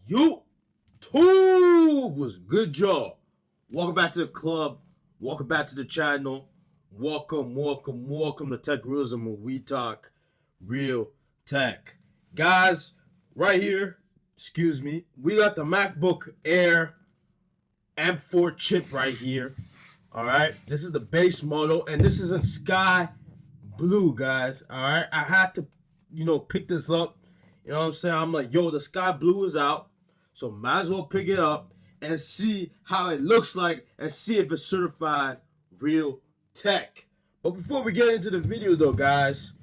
YouTube, was good, y'all? Welcome back to the club. Welcome back to the channel. Welcome to Tech Realism, where we talk real tech. Guys, right here, excuse me, we got the MacBook Air M4 chip right here. Alright, this is the base model, and this is in sky blue, guys. Alright, I had to, pick this up. You know what I'm saying? I'm like, yo, the sky blue is out, so might as well pick it up and see how it looks like and see if it's certified real tech. But before we get into the video though, guys,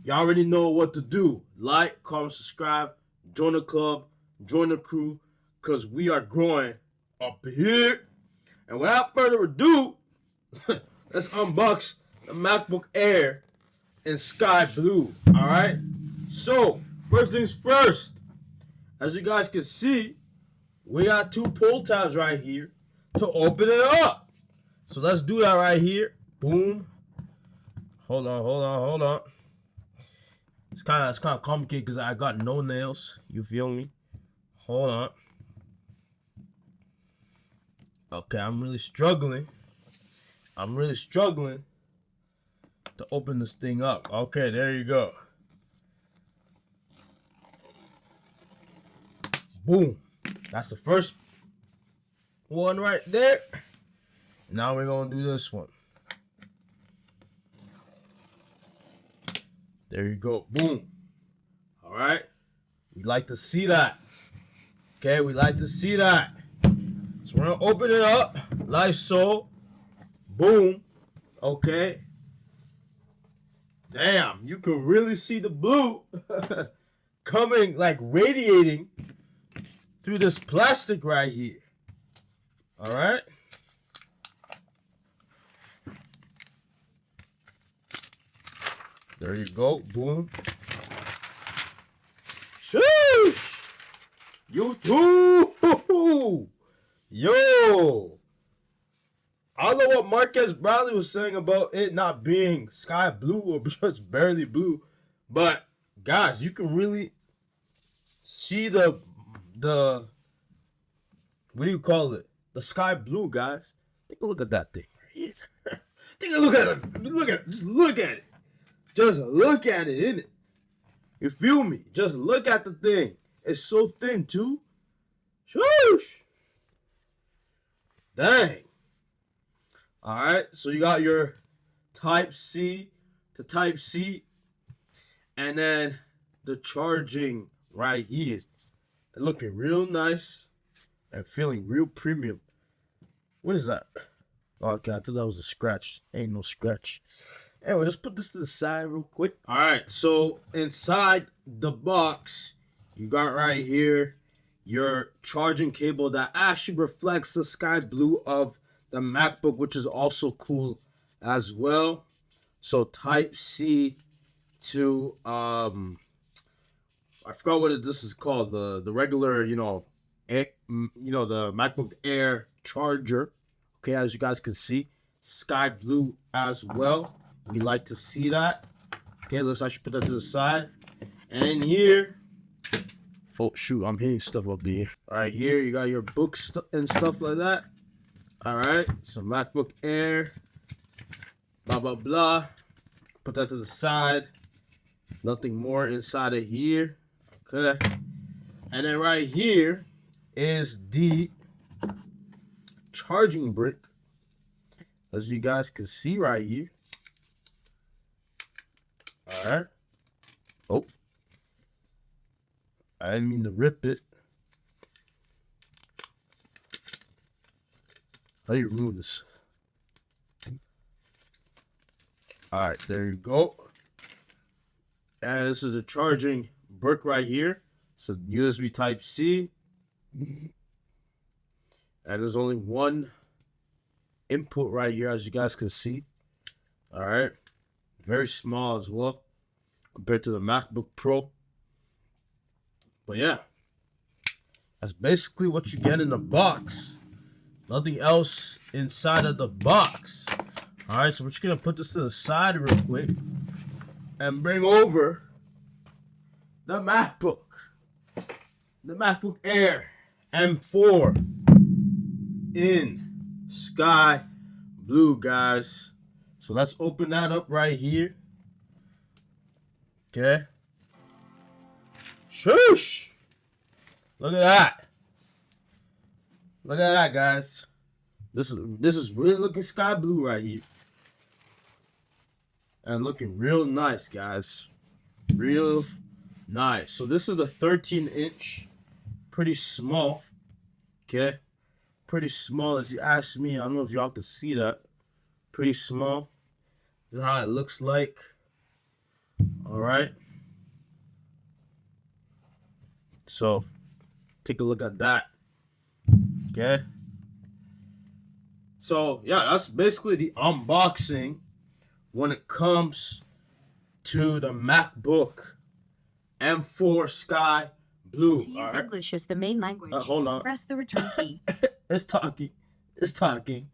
y'all already know what to do. Like, comment, subscribe, join the club, join the crew, because we are growing up here. And without further ado, let's unbox the MacBook Air in sky blue. Alright? So, first things first, as you guys can see, we got two pull tabs right here to open it up. So let's do that right here. Boom. Hold on. It's kind of complicated because I got no nails. You feel me? Hold on. Okay, I'm really struggling to open this thing up. Okay, there you go. Boom. That's the first one right there. Now we're going to do this one. There you go. Boom. All right. We like to see that. Okay, we like to see that. So we're going to open it up like so. Boom. Okay. Damn, you can really see the blue coming, like radiating through this plastic right here. All right. There you go. Boom. Sheesh. YouTube. Yo. I don't know what Marquez Bradley was saying about it not being sky blue or just barely blue, but guys, you can really see the what do you call it? The sky blue, guys. Take a look at that thing. Take a look at it. Just look at it. Just look at it, innit? You feel me? Just look at the thing. It's so thin too. Shoosh. Dang. Alright, so you got your Type C to Type C, and then the charging right here. Looking real nice and feeling real premium. What is that? Oh, okay, I thought that was a scratch. Ain't no scratch. Anyway, just put this to the side real quick. Alright, so inside the box, you got right here your charging cable that actually reflects the sky blue of the MacBook, which is also cool as well. So Type C to I forgot what this is called, the regular, the MacBook Air charger. Okay, as you guys can see, sky blue as well. We like to see that. Okay, let's actually put that to the side. And here, oh shoot, I'm hitting stuff up here. All right, here you got your books and stuff like that. All right, so MacBook Air, blah, blah, blah. Put that to the side. Nothing more inside of here. Okay. And then right here is the charging brick, as you guys can see right here. All right. Oh. I didn't mean to rip it. How do you remove this? Alright, there you go. And this is the charging brick right here. So USB Type C. And there's only one input right here, as you guys can see. Alright. Very small as well, compared to the MacBook Pro. But yeah, that's basically what you get in the box. Nothing else inside of the box. Alright, so we're just going to put this to the side real quick and bring over the MacBook. the MacBook Air M4 in sky blue, guys. So let's open that up right here. Okay. Shush! Look at that. Look at that, guys. This is really looking sky blue right here. And looking real nice, guys. Real nice. So this is the 13-inch. Pretty small. Okay. Pretty small if you ask me. I don't know if y'all can see that. Pretty small. This is how it looks like. Alright. So take a look at that. Okay. So yeah, that's basically the unboxing when it comes to the MacBook M4 Sky Blue. To use English as the main language, hold on. press the return key. It's talking. It's talking.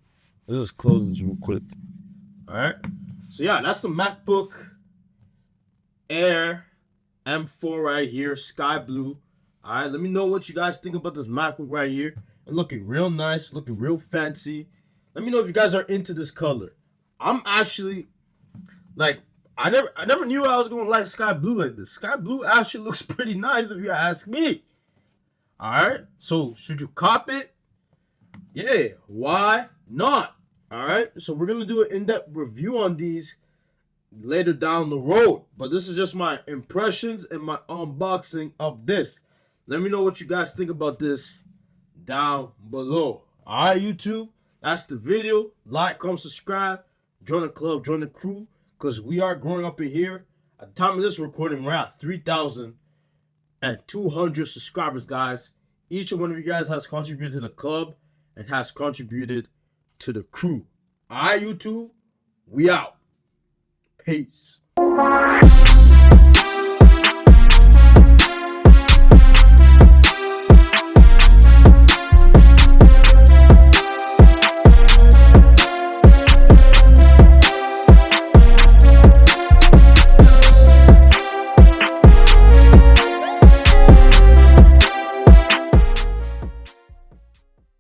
Let's just close this real quick. Alright. So yeah, that's the MacBook Air M4 right here, Sky Blue. Alright, let me know what you guys think about this MacBook right here. It's looking real nice, looking real fancy. Let me know if you guys are into this color. I'm actually like I never knew I was gonna like sky blue like this. Sky blue actually looks pretty nice if you ask me. Alright, so should you cop it? Yeah, why not? Alright, so we're gonna do an in-depth review on these later down the road. But this is just my impressions and my unboxing of this. Let me know what you guys think about this down below. Alright, YouTube, that's the video. Like, comment, subscribe, join the club, join the crew, because we are growing up in here. At the time of this recording, we're at 3,200 subscribers, guys. Each and one of you guys has contributed to the club and has contributed to the crew. Alright, YouTube, we out. Peace.